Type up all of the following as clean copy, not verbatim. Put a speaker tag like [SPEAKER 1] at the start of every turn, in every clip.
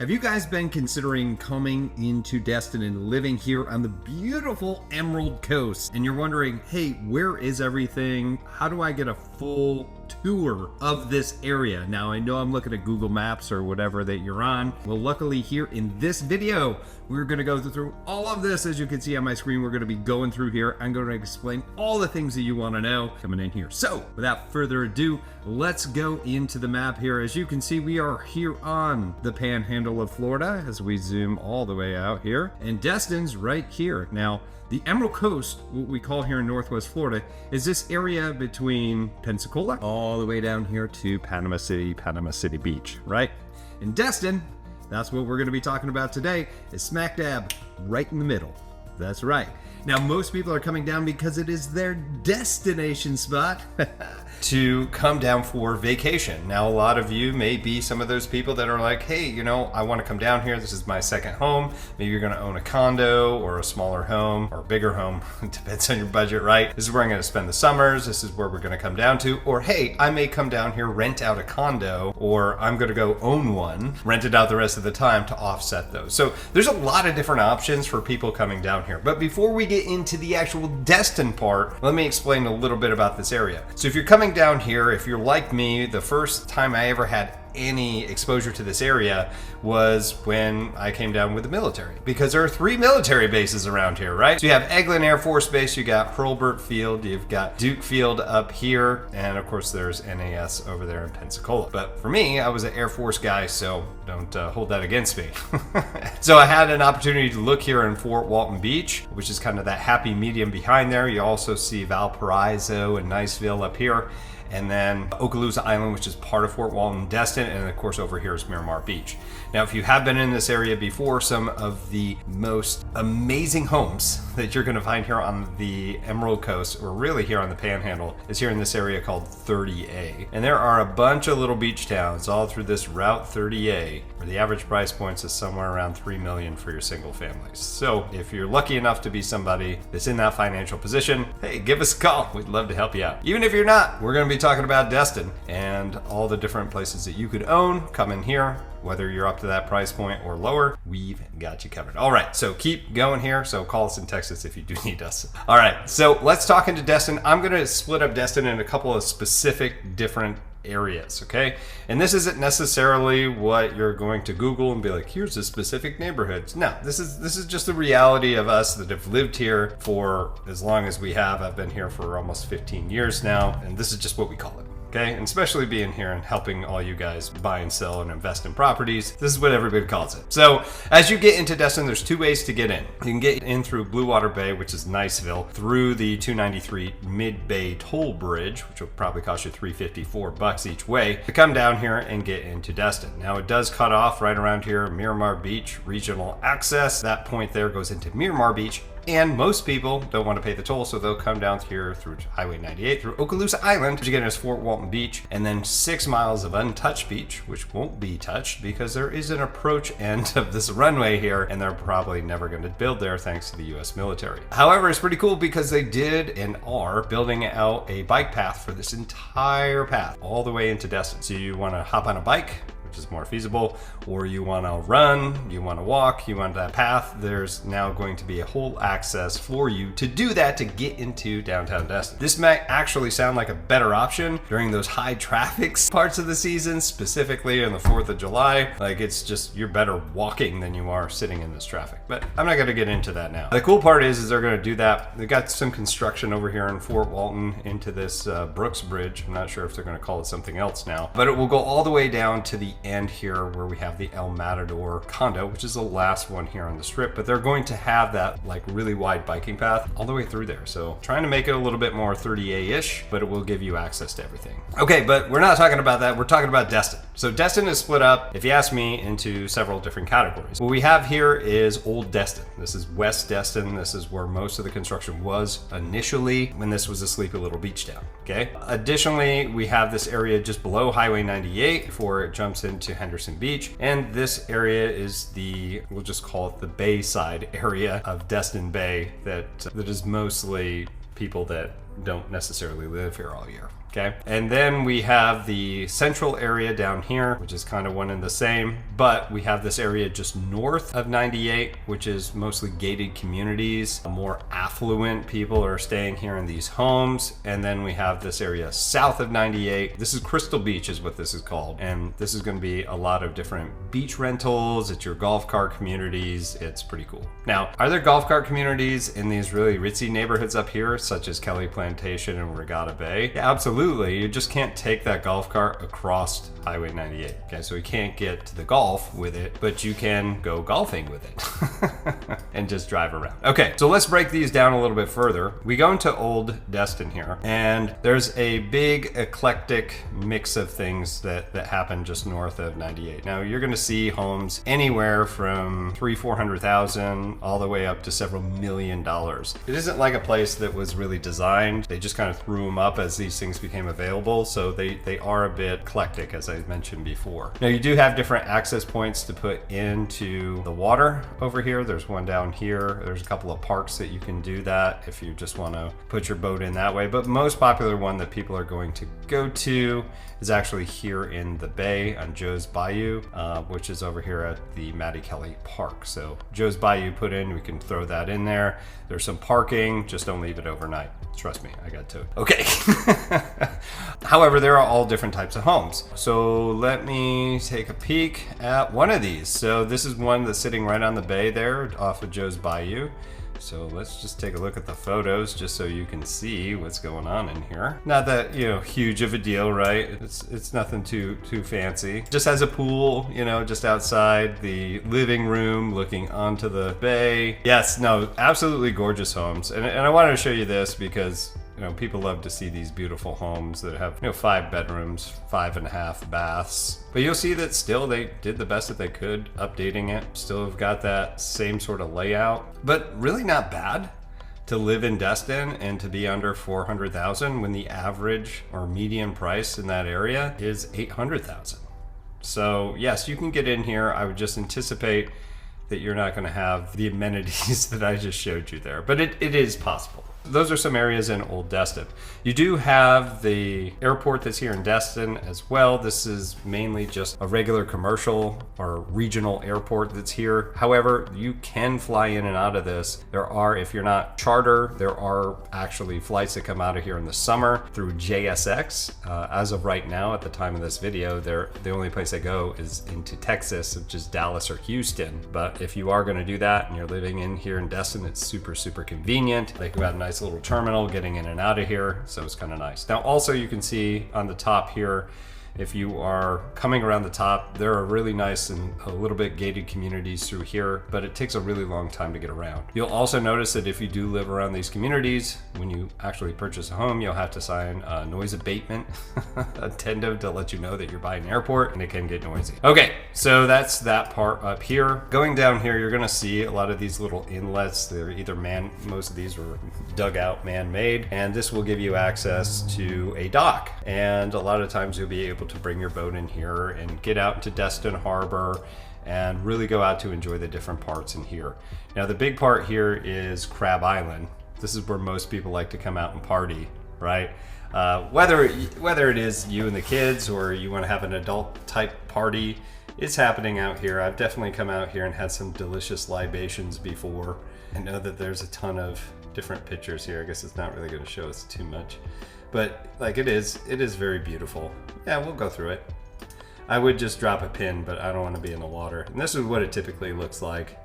[SPEAKER 1] Have you guys been considering coming into Destin and living here on the beautiful Emerald Coast? And you're wondering, hey, where is everything? How do I get a full tour of this area? Now, I know I'm looking at Google Maps or whatever that you're on. Well, luckily here in this video, we're gonna go through all of this. As you can see on my screen, we're gonna be going through here. I'm gonna explain all the things that you wanna know coming in here. So, without further ado, let's go into the map here. As you can see, we are here on the Panhandle of Florida as we zoom all the way out here. And Destin's right here. Now, the Emerald Coast, what we call here in Northwest Florida, is this area between Pensacola all the way down here to Panama City Beach, right? In Destin, that's what we're going to be talking about today, is smack dab right in the middle. That's right. Now, most people are coming down because it is their destination spot to come down for vacation. Now, a lot of you may be some of those people that are like, hey, you know, I want to come down here. This is my second home. Maybe you're going to own a condo or a smaller home or a bigger home. It depends on your budget, right? This is where I'm going to spend the summers. This is where we're going to come down to. Or, hey, I may come down here, rent out a condo, or I'm going to go own one, rent it out the rest of the time to offset those. So there's a lot of different options for people coming down here. But before we get into the actual Destin part, let me explain a little bit about this area. So if you're coming down here, if you're like me, the first time I ever had any exposure to this area was when I came down with the military, because there are 3 military bases around here, right? So you have Eglin Air Force Base, you got Hurlburt Field, you've got Duke Field up here, and of course there's NAS over there in Pensacola. But for me, I was an Air Force guy, so don't hold that against me. So I had an opportunity to look here in Fort Walton Beach, which is kind of that happy medium behind there. You also see Valparaiso and Niceville up here, and then Okaloosa Island, which is part of Fort Walton, Destin, and of course over here is Miramar Beach. Now, if you have been in this area before, some of the most amazing homes that you're going to find here on the Emerald Coast, or really here on the Panhandle, is here in this area called 30A. And there are a bunch of little beach towns all through this Route 30A, where the average price points is somewhere around $3 million for your single families. So if you're lucky enough to be somebody that's in that financial position, hey, give us a call. We'd love to help you out. Even if you're not, we're going to be talking about Destin and all the different places that you could own. Come in here. Whether you're up to that price point or lower, we've got you covered. All right, so keep going here. So call us and text us if you do need us. All right, so let's talk into Destin. I'm gonna split up Destin in a couple of specific different areas, okay? And this isn't necessarily what you're going to Google and be like, here's a specific neighborhood. No, this is just the reality of us that have lived here for as long as we have. I've been here for almost 15 years now, and this is just what we call it. Okay, and especially being here and helping all you guys buy and sell and invest in properties, this is what everybody calls it. So as you get into Destin, there's 2 ways to get in. You can get in through Blue Water Bay, which is Niceville, through the 293 Mid-Bay Toll Bridge, which will probably cost you $354 each way, to come down here and get into Destin. Now it does cut off right around here, Miramar Beach Regional Access. That point there goes into Miramar Beach. And most people don't want to pay the toll, so they'll come down here through Highway 98, through Okaloosa Island, which again is Fort Walton Beach, and then 6 miles of untouched beach, which won't be touched because there is an approach end of this runway here, and they're probably never going to build there thanks to the U.S. military. However, it's pretty cool because they did and are building out a bike path for this entire path, all the way into Destin. So you want to hop on a bike, is more feasible, or you want to run, you want to walk, you want that path, there's now going to be a whole access for you to do that to get into downtown Destin. This might actually sound like a better option during those high traffic parts of the season, specifically on the 4th of July. Like, it's just, you're better walking than you are sitting in this traffic. But I'm not going to get into that now. The cool part is they're going to do that. They've got some construction over here in Fort Walton into this Brooks Bridge. I'm not sure if they're going to call it something else now, but it will go all the way down to the end here where we have the El Matador condo, which is the last one here on the strip, but they're going to have that like really wide biking path all the way through there. So trying to make it a little bit more 30A-ish, but it will give you access to everything. Okay, but we're not talking about that. We're talking about Destin. So Destin is split up, if you ask me, into several different categories. What we have here is Old Destin. This is West Destin. This is where most of the construction was initially when this was a sleepy little beach town, okay? Additionally, we have this area just below Highway 98 before it jumps into Henderson Beach, and this area is the, we'll just call it the Bayside area of Destin Bay that is mostly people that don't necessarily live here all year. Okay, and then we have the central area down here, which is kind of one and the same, but we have this area just north of 98, which is mostly gated communities. More affluent people are staying here in these homes. And then we have this area south of 98. This is Crystal Beach is what this is called. And this is going to be a lot of different beach rentals. It's your golf cart communities. It's pretty cool. Now, are there golf cart communities in these really ritzy neighborhoods up here, such as Kelly Plantation and Regatta Bay? Yeah, absolutely. You just can't take that golf cart across Highway 98. Okay, so you can't get to the golf with it, but you can go golfing with it and just drive around. Okay, so let's break these down a little bit further. We go into Old Destin here, and there's a big eclectic mix of things that happen just north of 98. Now, you're gonna see homes anywhere from $300,000-$400,000 all the way up to several $1,000,000. It isn't like a place that was really designed. They just kind of threw them up as these things became available, so they are a bit eclectic, as I mentioned before. Now, you do have different access points to put into the water over here. There's one down here. There's a couple of parks that you can do that if you just want to put your boat in that way. But most popular one that people are going to go to is actually here in the bay on Joe's Bayou, which is over here at the Mattie Kelly Park. So Joe's Bayou put in, we can throw that in there. There's some parking, just don't leave it overnight. Trust me, I got towed. Okay. However, there are all different types of homes. So let me take a peek at one of these. So this is one that's sitting right on the bay there off of Joe's Bayou. So let's just take a look at the photos just so you can see what's going on in here. Not that, huge of a deal, right? It's nothing too fancy. Just has a pool, just outside the living room looking onto the bay. Yes, no, absolutely gorgeous homes. And I wanted to show you this because people love to see these beautiful homes that have, 5 bedrooms, 5.5 baths. But you'll see that still they did the best that they could updating it. Still have got that same sort of layout, but really not bad to live in Destin and to be under $400,000 when the average or median price in that area is $800,000. So yes, you can get in here. I would just anticipate that you're not going to have the amenities that I just showed you there, but it is possible. Those are some areas in Old Destin. You do have the airport that's here in Destin as well. This is mainly just a regular commercial or regional airport that's here. However, you can fly in and out of this. There are, if you're not charter, there are actually flights that come out of here in the summer through JSX. As of right now, at the time of this video, the only place they go is into Texas, which is Dallas or Houston. But if you are going to do that and you're living in here in Destin, it's super, super convenient. They can have a nice little terminal getting in and out of here, so it's kind of nice. Now also you can see on the top here, if you are coming around the top, there are really nice and a little bit gated communities through here, but it takes a really long time to get around. You'll also notice that if you do live around these communities, when you actually purchase a home, you'll have to sign a noise abatement addendum to let you know that you're by an airport and it can get noisy. Okay, so that's that part up here. Going down here, you're gonna see a lot of these little inlets. They're either most of these were dug out, man-made, and this will give you access to a dock. And a lot of times you'll be able to bring your boat in here and get out into Destin Harbor and really go out to enjoy the different parts in here. Now the big part here is Crab Island. This is where most people like to come out and party, right? Whether it is you and the kids or you want to have an adult type party, it's happening out here. I've definitely come out here and had some delicious libations before. I know that there's a ton of different pictures here. I guess it's not really going to show us too much. But like it is very beautiful. Yeah, we'll go through it. I would just drop a pin, but I don't want to be in the water. And this is what it typically looks like.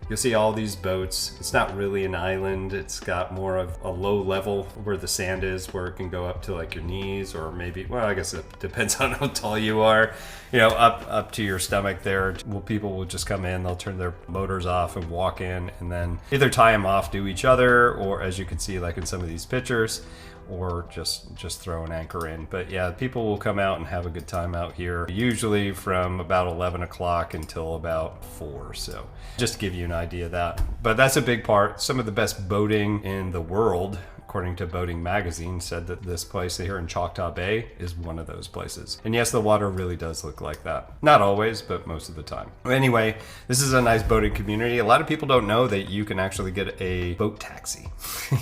[SPEAKER 1] You'll see all these boats. It's not really an island. It's got more of a low level where the sand is, where it can go up to like your knees, or maybe, well, I guess it depends on how tall you are, up to your stomach there. Well, people will just come in, they'll turn their motors off and walk in and then either tie them off to each other, or as you can see, like in some of these pictures, or just throw an anchor in. But yeah, people will come out and have a good time out here, usually from about 11 o'clock until about 4. So just to give you an idea of that. But that's a big part. Some of the best boating in the world, according to Boating Magazine, said that this place here in Choctaw Bay is one of those places. And yes, the water really does look like that. Not always, but most of the time. Anyway, this is a nice boating community. A lot of people don't know that you can actually get a boat taxi.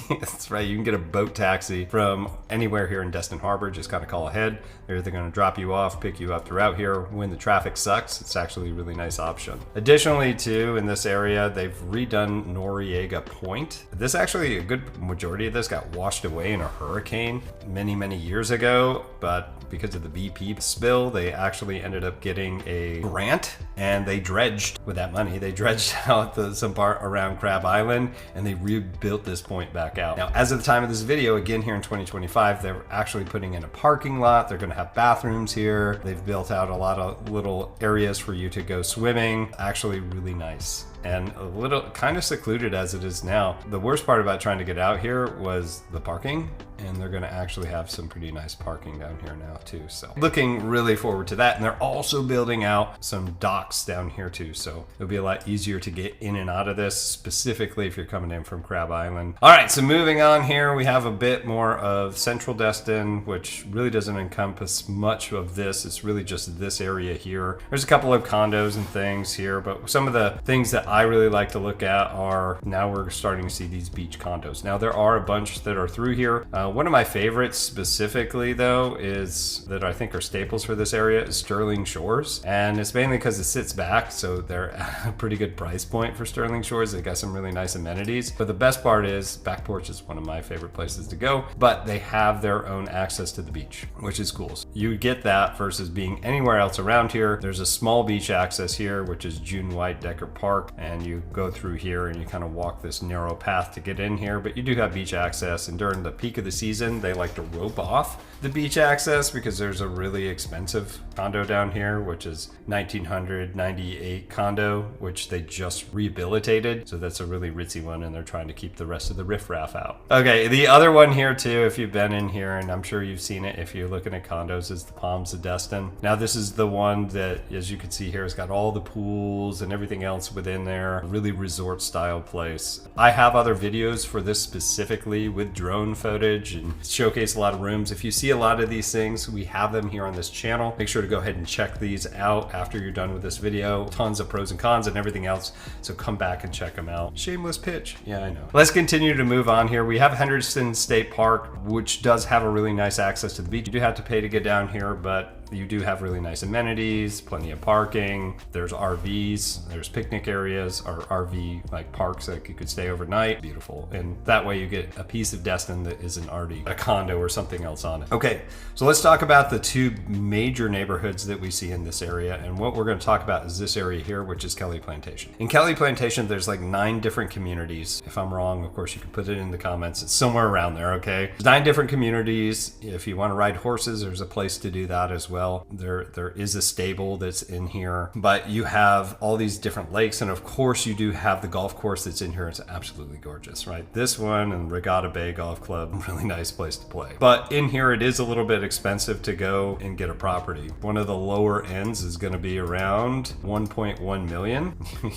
[SPEAKER 1] That's right, you can get a boat taxi from anywhere here in Destin Harbor. Just kind of call ahead. They're either going to drop you off, pick you up throughout here. When the traffic sucks, it's actually a really nice option. Additionally, too, in this area, they've redone Noriega Point. This actually, a good majority of this got washed away in a hurricane many years ago, but because of the BP spill, they actually ended up getting a grant, and they dredged with that money. They dredged out some part around Crab Island, and they rebuilt this point back out. Now, as of the time of this video, again here in 2025, they're actually putting in a parking lot. They're going to have bathrooms here. They've built out a lot of little areas for you to go swimming. Actually really nice. And a little kind of secluded as it is now. The worst part about trying to get out here was the parking, and they're going to actually have some pretty nice parking down here now too. So looking really forward to that. And they're also building out some docks down here too, so it'll be a lot easier to get in and out of this, specifically if you're coming in from Crab Island. All right, so moving on here, we have a bit more of Central Destin, which really doesn't encompass much of this. It's really just this area here. There's a couple of condos and things here, but some of the things that I really like to look at are, now we're starting to see these beach condos. Now there are a bunch that are through here. One of my favorites specifically though is that I think are staples for this area is Sterling Shores, and it's mainly because it sits back, so they're at a pretty good price point for Sterling Shores. They got some really nice amenities, but the best part is back porch is one of my favorite places to go, but they have their own access to the beach, which is cool. So you get that versus being anywhere else around here. There's a small beach access here, which is June White Decker Park, and you go through here and you kind of walk this narrow path to get in here, but you do have beach access. And during the peak of the season, they like to rope off the beach access because there's a really expensive condo down here, which is 1998 condo, which they just rehabilitated. So that's a really ritzy one, and they're trying to keep the rest of the riffraff out. Okay, the other one here too, if you've been in here, and I'm sure you've seen it if you're looking at condos, is the Palms of Destin. Now this is the one that, as you can see here, has got all the pools and everything else within there. Really resort style place. I have other videos for this specifically with drone footage and showcase a lot of rooms. If you see a lot of these things, we have them here on this channel. Make sure to go ahead and check these out after you're done with this video. Tons of pros and cons and everything else, so come back and check them out. Shameless pitch. Yeah, I know. Let's continue to move on here. We have Henderson State Park, which does have a really nice access to the beach. You do have to pay to get down here, but you do have really nice amenities, plenty of parking. There's RVs, there's picnic areas, or RV like parks that you could stay overnight. Beautiful. And that way you get a piece of Destin that isn't already a condo or something else on it. Okay, so let's talk about the two major neighborhoods that we see in this area. And what we're going to talk about is this area here, which is Kelly Plantation. In Kelly Plantation, there's like 9 different communities. If I'm wrong, of course, you can put it in the comments. It's somewhere around there, okay? There's 9 different communities. If you want to ride horses, there's a place to do that as well. There is a stable that's in here, but you have all these different lakes, and of course you do have the golf course that's in here. It's absolutely gorgeous, right? This one and Regatta Bay Golf Club, really nice place to play. But in here it is a little bit expensive to go and get a property. One of the lower ends is going to be around 1.1 million.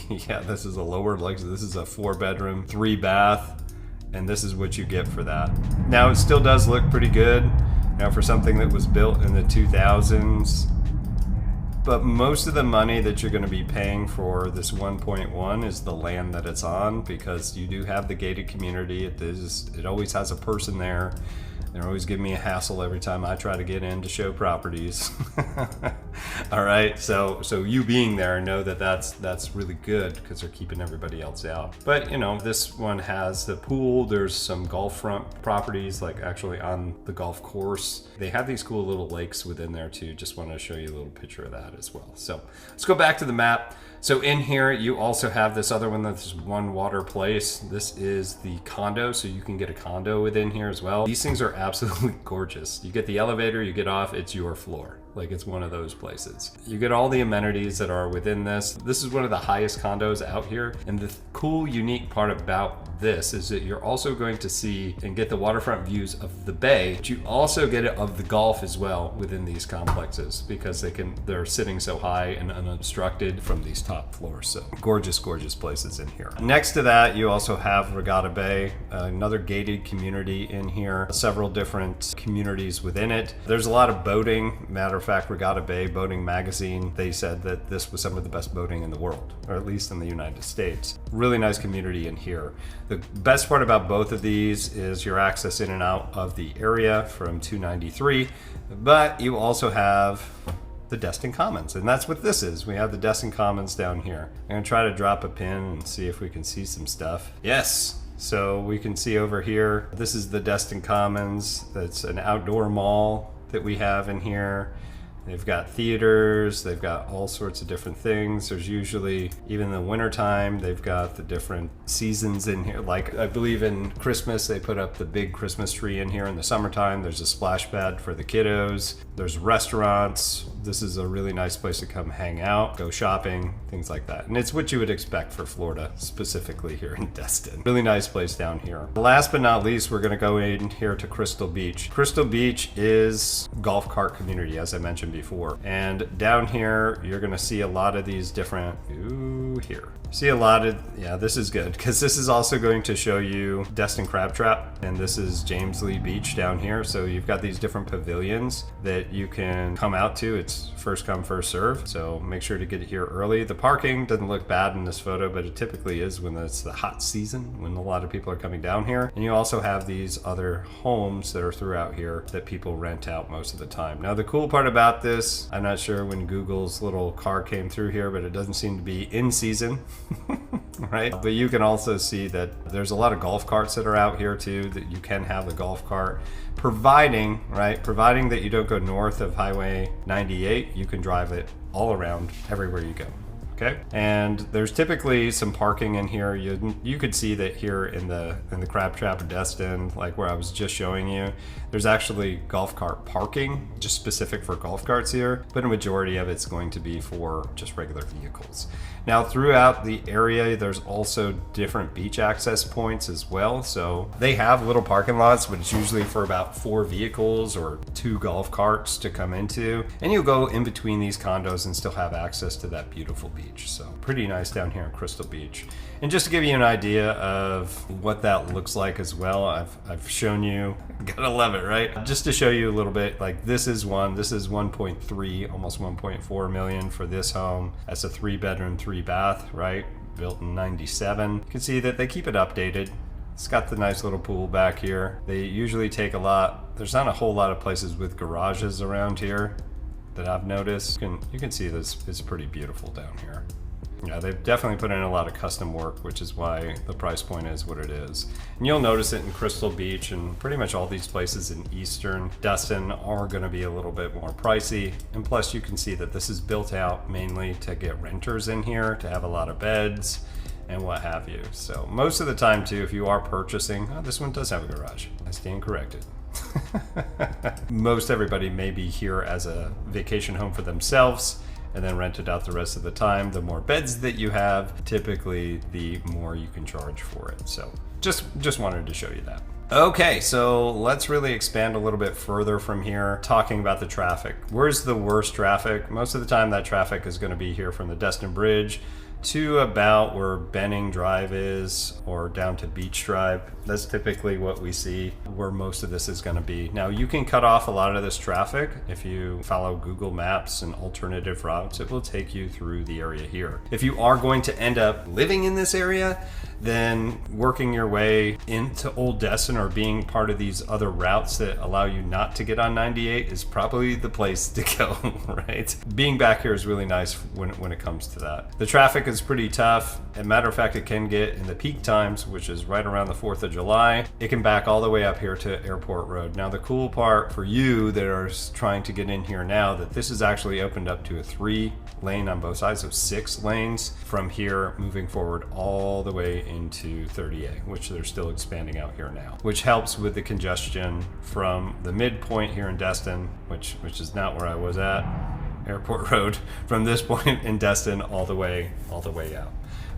[SPEAKER 1] Yeah, this is a lower, like this is a 4-bedroom, 3-bath, and this is what you get for that. Now it still does look pretty good. Now for something that was built in the 2000s, but most of the money that you're going to be paying for this 1.1 is the land that it's on, because you do have the gated community. It always has a person there. They're always giving me a hassle every time I try to get in to show properties. All right, so you being there, know that that's really good because they're keeping everybody else out. But you know, this one has the pool. There's some golf front properties, like actually on the golf course. They have these cool little lakes within there too. Just want to show you a little picture of that as well. So let's go back to the map. So in here, you also have this other one that's One Water Place. This is the condo, so you can get a condo within here as well. These things are absolutely gorgeous. You get the elevator, you get off, it's your floor. like it's one of those places. You get all the amenities that are within this. This is one of the highest condos out here. And the cool, unique part about this is that you're also going to see and get the waterfront views of the bay, but you also get it of the Gulf as well within these complexes because they're sitting so high and unobstructed from these top floors. So gorgeous, gorgeous places in here. Next to that, you also have Regatta Bay, another gated community in here, several different communities within it. There's a lot of boating. Matter of fact, Regatta Bay Boating Magazine, they said that this was some of the best boating in the world, or at least in the United States. Really nice community in here. The best part about both of these is your access in and out of the area from 293, but you also have the Destin Commons, and that's what this is. We have the Destin Commons down here. I'm gonna try to drop a pin and see if we can see some stuff. Yes, so we can see over here, this is the Destin Commons. That's an outdoor mall that we have in here. They've got theaters, they've got all sorts of different things. There's usually, even in the wintertime, they've got the different seasons in here. Like, I believe in Christmas, they put up the big Christmas tree in here. In the summertime, there's a splash pad for the kiddos. There's restaurants. This is a really nice place to come hang out, go shopping, things like that. And it's what you would expect for Florida, specifically here in Destin. Really nice place down here. Last but not least, we're gonna go in here to Crystal Beach. Crystal Beach is golf cart community, as I mentioned before. And down here, you're gonna see a lot of these different, here. See a lot of, yeah, this is good because this is also going to show you Destin Crab Trap, and this is James Lee Beach down here. So you've got these different pavilions that you can come out to. It's first come, first serve. So make sure to get here early. The parking doesn't look bad in this photo, but it typically is when it's the hot season, when a lot of people are coming down here. And you also have these other homes that are throughout here that people rent out most of the time. Now, the cool part about this, I'm not sure when Google's little car came through here, but it doesn't seem to be in season. Right? But you can also see that there's a lot of golf carts that are out here too, that you can have the golf cart, providing that you don't go north of Highway 98, you can drive it all around everywhere you go. Okay, and there's typically some parking in here. You could see that here in the Crab Trap of Destin, like where I was just showing you, there's actually golf cart parking, just specific for golf carts here, but a majority of it's going to be for just regular vehicles. Now, throughout the area, there's also different beach access points as well. So they have little parking lots, but it's usually for about 4 vehicles or 2 golf carts to come into. And you'll go in between these condos and still have access to that beautiful beach. So pretty nice down here in Crystal Beach. And just to give you an idea of what that looks like as well, I've shown you, gotta love it, right? Just to show you a little bit, like this is 1.3, almost 1.4 million for this home. That's a 3-bedroom, 3-bath, right? Built in 97. You can see that they keep it updated. It's got the nice little pool back here. They usually take a lot, there's not a whole lot of places with garages around here that I've noticed. You can see this is pretty beautiful down here. Yeah, they've definitely put in a lot of custom work, which is why the price point is what it is. And you'll notice it in Crystal Beach, and pretty much all these places in eastern Destin are going to be a little bit more pricey. And plus, you can see that this is built out mainly to get renters in here, to have a lot of beds and what have you. So most of the time too, if you are purchasing, this one does have a garage. I stand corrected. Most everybody may be here as a vacation home for themselves and then rent it out the rest of the time. The more beds that you have, typically the more you can charge for it. So just wanted to show you that. Okay, so let's really expand a little bit further from here, talking about the traffic. Where's the worst traffic? Most of the time that traffic is going to be here from the Destin Bridge to about where Benning Drive is, or down to Beach Drive. That's typically what we see where most of this is going to be. Now, you can cut off a lot of this traffic if you follow Google Maps and alternative routes. It will take you through the area here. If you are going to end up living in this area, then working your way into Old Destin or being part of these other routes that allow you not to get on 98 is probably the place to go, right? Being back here is really nice when it comes to that. The traffic is pretty tough. As a matter of fact, it can get in the peak times, which is right around the 4th of July. It can back all the way up here to Airport Road. Now, the cool part for you that are trying to get in here now, that this is actually opened up to a 3-lane on both sides, so 6 lanes from here moving forward all the way
[SPEAKER 2] into 30A, which they're still expanding out here now, which helps with the congestion from the midpoint here in Destin, which is not where I was at, Airport Road, from this point in Destin all the way out.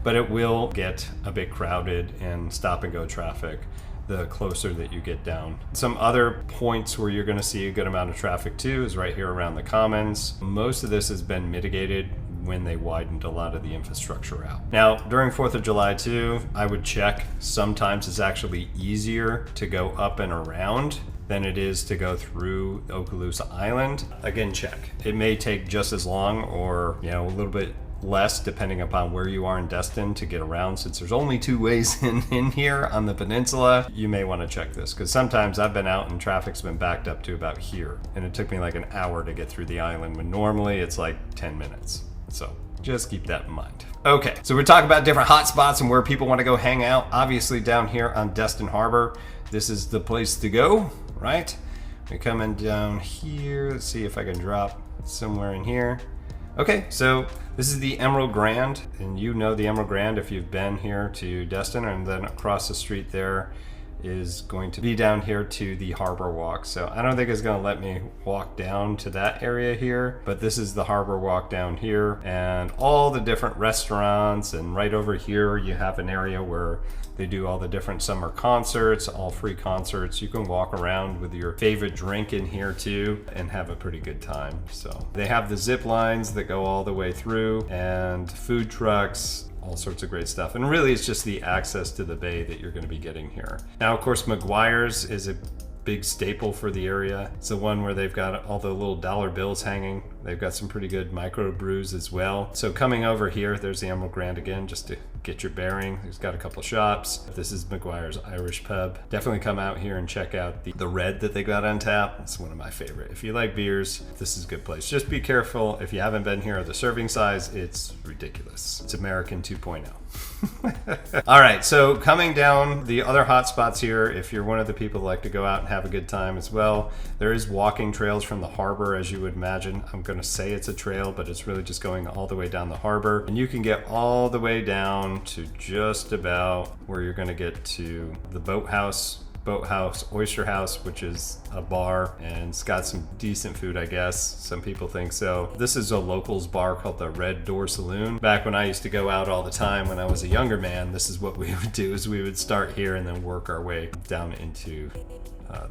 [SPEAKER 2] But it will get a bit crowded and stop and go traffic the closer that you get down. Some other points where you're going to see a good amount of traffic too is right here around the Commons. Most of this has been mitigated when they widened a lot of the infrastructure out. Now, during 4th of July too, I would check. Sometimes it's actually easier to go up and around than it is to go through Okaloosa Island. Again, check. It may take just as long or, a little bit less depending upon where you are in Destin to get around. Since there's only 2 ways in here on the peninsula, you may want to check this, because sometimes I've been out and traffic's been backed up to about here, and it took me like an hour to get through the island when normally it's like 10 minutes. So just keep that in mind. Okay, so we're talking about different hot spots and where people want to go hang out. Obviously down here on Destin Harbor, this is the place to go, right? We're coming down here. Let's see if I can drop somewhere in here. Okay, so this is the Emerald Grand, and you know the Emerald Grand if you've been here to Destin, and then across the street there is going to be down here to the Harbor Walk. So I don't think it's going to let me walk down to that area here, but this is the Harbor Walk down here, and all the different restaurants, and right over here you have an area where they do all the different summer concerts, all free concerts. You can walk around with your favorite drink in here too and have a pretty good time. So they have the zip lines that go all the way through, and food trucks, all sorts of great stuff. And really it's just the access to the bay that you're going to be getting here. Now, of course, McGuire's is a big staple for the area. It's the one where they've got all the little dollar bills hanging. They've got some pretty good micro brews as well. So coming over here, there's the Emerald Grand again, just to get your bearing. It's got a couple shops. This is McGuire's Irish Pub. Definitely come out here and check out the red that they got on tap. It's one of my favorite. If you like beers, this is a good place. Just be careful. If you haven't been here, the serving size, it's ridiculous. It's American 2.0. All right, so coming down the other hot spots here, if you're one of the people who like to go out and have a good time as well, there is walking trails from the harbor, as you would imagine. I'm going to say it's a trail, but it's really just going all the way down the harbor, and you can get all the way down to just about where you're going to get to the Boathouse, Oyster House, which is a bar, and it's got some decent food, I guess. Some people think so. This is a locals bar called the Red Door Saloon. Back when I used to go out all the time when I was a younger man, this is what we would do, is we would start here and then work our way down into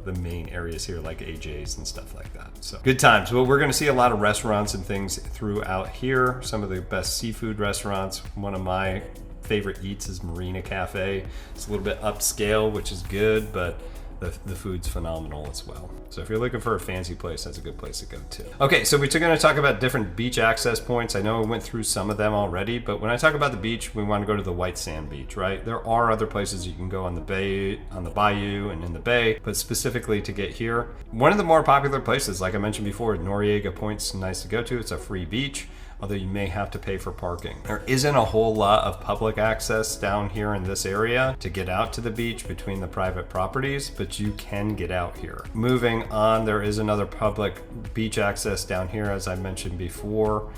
[SPEAKER 2] the main areas here, like AJ's and stuff like that. So good times. Well, we're going to see a lot of restaurants and things throughout here. Some of the best seafood restaurants. One of my favorite eats is Marina Cafe. It's a little bit upscale, which is good, but the food's phenomenal as well. So if you're looking for a fancy place, that's a good place to go to. Okay, so we're going to talk about different beach access points. I know I went through some of them already, but when I talk about the beach, we want to go to the White Sand Beach, right? There are other places you can go on the bay, on the bayou and in the bay, but specifically to get here, one of the more popular places, like I mentioned before, Noriega Point's nice to go to. It's a free beach, although you may have to pay for parking. There isn't a whole lot of public access down here in this area to get out to the beach between the private properties, but you can get out here. Moving on, there is another public beach access down here, as I mentioned before,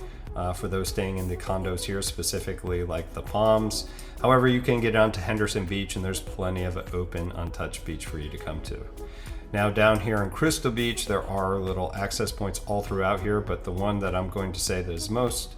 [SPEAKER 2] for those staying in the condos here, specifically like the Palms. However, you can get onto Henderson Beach, and there's plenty of open, untouched beach for you to come to. Now down here in Crystal Beach, there are little access points all throughout here, but the one that I'm going to say that is most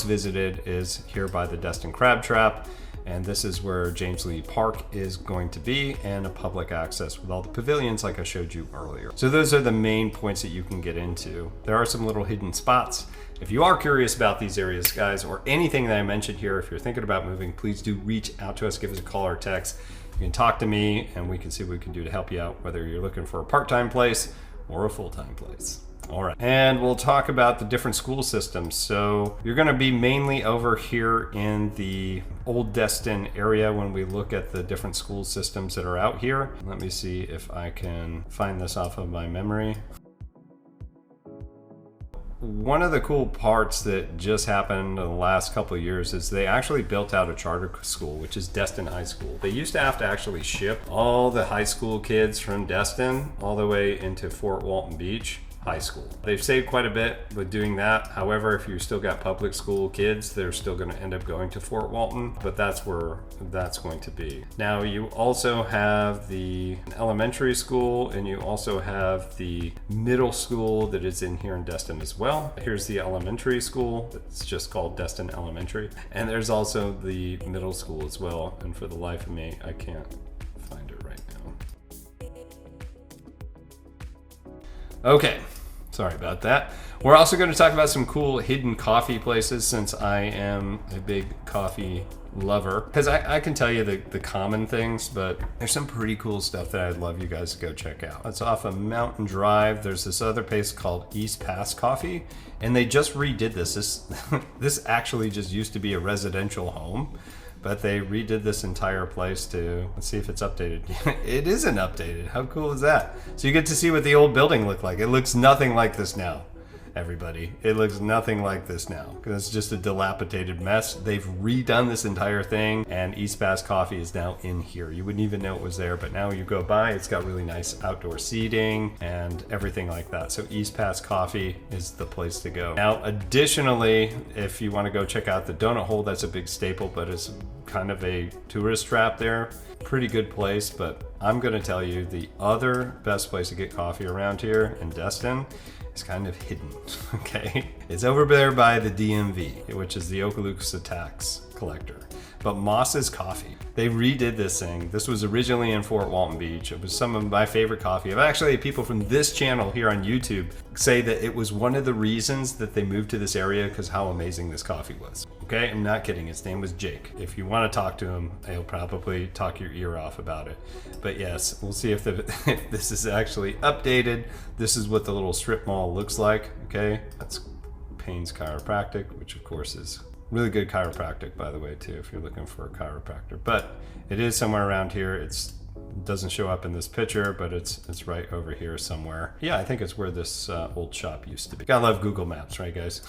[SPEAKER 2] visited is here by the Destin Crab Trap, and this is where James Lee Park is going to be, and a public access with all the pavilions like I showed you earlier. So those are the main points that you can get into. There are some little hidden spots. If you are curious about these areas, guys, or anything that I mentioned here, if you're thinking about moving, please do reach out to us, give us a call or text. You can talk to me and we can see what we can do to help you out, whether you're looking for a part-time place or a full-time place. All right, and we'll talk about the different school systems. So you're going to be mainly over here in the Old Destin area when we look at the different school systems that are out here. Let me see if I can find this off of my memory. One of the cool parts that just happened in the last couple of years is they actually built out a charter school, which is Destin High School. They used to have to actually ship all the high school kids from Destin all the way into Fort Walton Beach. high school. They've saved quite a bit with doing that. However, if you still got public school kids, they're still going to end up going to Fort Walton, but that's where that's going to be. Now you also have the elementary school, and you also have the middle school that is in here in Destin as well. Here's the elementary school. It's just called Destin Elementary. And there's also the middle school as well. And for the life of me, I can't find it right now. Okay, sorry about that. We're also going to talk about some cool hidden coffee places, since I am a big coffee lover. Because I can tell you the common things, but there's some pretty cool stuff that I'd love you guys to go check out. It's off of Mountain Drive. There's this other place called East Pass Coffee, and they just redid this. This actually just used to be a residential home, but they redid this entire place to, let's see if it's updated. It isn't updated. How cool is that? So you get to see what the old building looked like. It looks nothing like this now, everybody. It looks nothing like this now, because it's just a dilapidated mess. They've redone this entire thing, and East Pass Coffee is now in here. You wouldn't even know it was there, but now you go by, it's got really nice outdoor seating and everything like that. So East Pass Coffee is the place to go. Now, additionally, if you want to go check out the donut hole, that's a big staple, but it's kind of a tourist trap there. Pretty good place, but I'm going to tell you the other best place to get coffee around here in Destin is kind of hidden, okay? It's over there by the DMV, which is the Okaloosa Tax Collector. But Moss's Coffee, they redid this thing. This was originally in Fort Walton Beach. It was some of my favorite coffee. I've actually, people from this channel here on YouTube say that it was one of the reasons that they moved to this area, because how amazing this coffee was. Okay, I'm not kidding. His name was Jake. If you want to talk to him, he'll probably talk your ear off about it. But yes, we'll see if this is actually updated. This is what the little strip mall looks like. Okay, that's Payne's Chiropractic, which of course is really good chiropractic, by the way, too, if you're looking for a chiropractor. But it is somewhere around here. It doesn't show up in this picture, but it's right over here somewhere. Yeah, I think it's where this old shop used to be. Gotta love Google Maps, right, guys?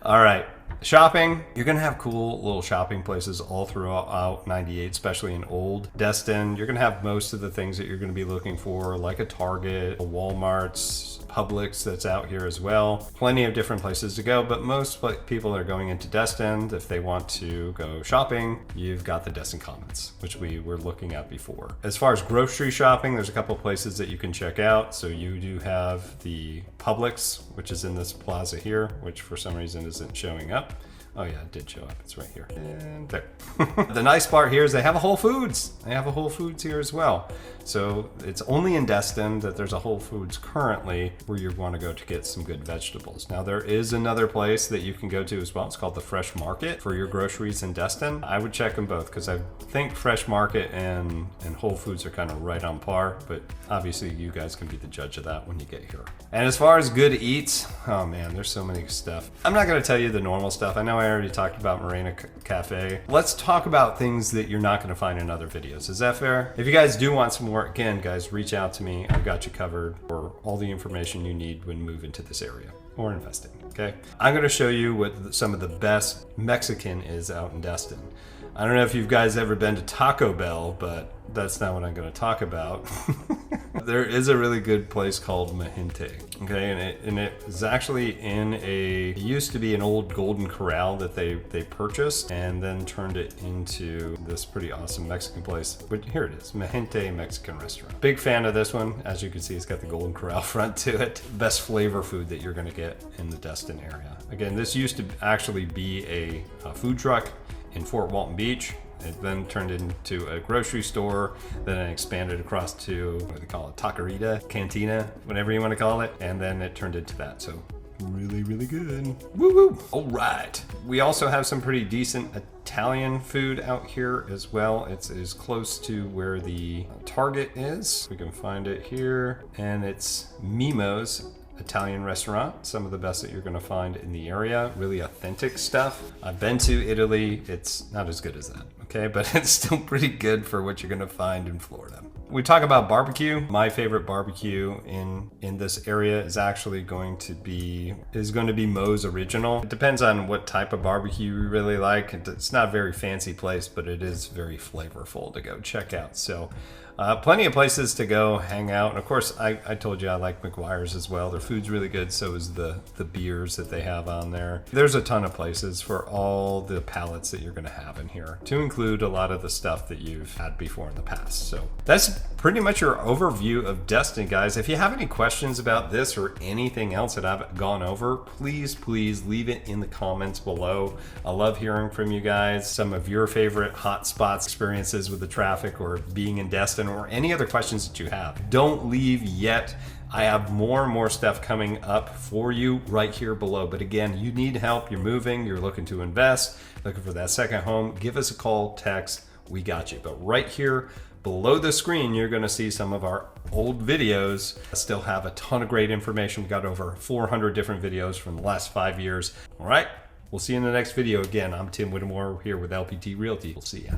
[SPEAKER 2] All right. Shopping, you're gonna have cool little shopping places all throughout 98, especially in old Destin. You're gonna have most of the things that you're gonna be looking for, like a Target, a Walmart's, Publix that's out here as well. Plenty of different places to go, but most people are going into Destin. If they want to go shopping, you've got the Destin Commons, which we were looking at before. As far as grocery shopping, there's a couple places that you can check out. So you do have the Publix, which is in this plaza here, which for some reason isn't showing up. Oh yeah, it did show up. It's right here. And there. The nice part here is they have a Whole Foods. They have a Whole Foods here as well. So it's only in Destin that there's a Whole Foods currently where you want to go to get some good vegetables. Now there is another place that you can go to as well. It's called the Fresh Market for your groceries in Destin. I would check them both, because I think Fresh Market and Whole Foods are kind of right on par, but obviously you guys can be the judge of that when you get here. And as far as good eats, oh man, there's so many stuff. I'm not going to tell you the normal stuff. I know I already talked about Morena Cafe. Let's talk about things that you're not going to find in other videos. Is that fair? If you guys do want some more, again, guys, reach out to me. I've got you covered for all the information you need when moving to this area or investing, okay? I'm going to show you what some of the best Mexican is out in Destin. I don't know if you guys ever been to Taco Bell, but that's not what I'm going to talk about. There is a really good place called Mahinte, okay, and it is actually it used to be an old Golden Corral that they purchased and then turned it into this pretty awesome Mexican place. But here it is, Mahinte Mexican Restaurant. Big fan of this one. As you can see, it's got the Golden Corral front to it. Best flavor food that you're going to get in the Destin area. Again, this used to actually be a food truck in Fort Walton Beach. It then turned into a grocery store, then it expanded across to, what do they call it, taqueria, cantina, whatever you want to call it, and then it turned into that. So really, really good. Woo woo! All right. We also have some pretty decent Italian food out here as well. It's as close to where the Target is. We can find it here, and it's Mimo's Italian restaurant. Some of the best that you're going to find in the area. Really authentic stuff. I've been to Italy. It's not as good as that, okay? But it's still pretty good for what you're going to find in Florida. We talk about barbecue. My favorite barbecue in this area is actually going to be Moe's Original. It depends on what type of barbecue you really like. It's not a very fancy place, but it is very flavorful to go check out. So Plenty of places to go hang out. And of course, I told you I like McGuire's as well. Their food's really good. So is the beers that they have on there. There's a ton of places for all the palates that you're going to have in here, to include a lot of the stuff that you've had before in the past. So that's pretty much your overview of Destin, guys. If you have any questions about this or anything else that I've gone over, please leave it in the comments below. I love hearing from you guys. Some of your favorite hot spots, experiences with the traffic or being in Destin, or any other questions that you have. Don't leave yet. I have more and more stuff coming up for you right here below. But again, you need help, you're moving, you're looking to invest, looking for that second home, give us a call, text, we got you. But right here below the screen, you're gonna see some of our old videos. I still have a ton of great information. We got over 400 different videos from the last 5 years. All right, we'll see you in the next video. Again, I'm Tim Whittemore here with LPT Realty. We'll see ya.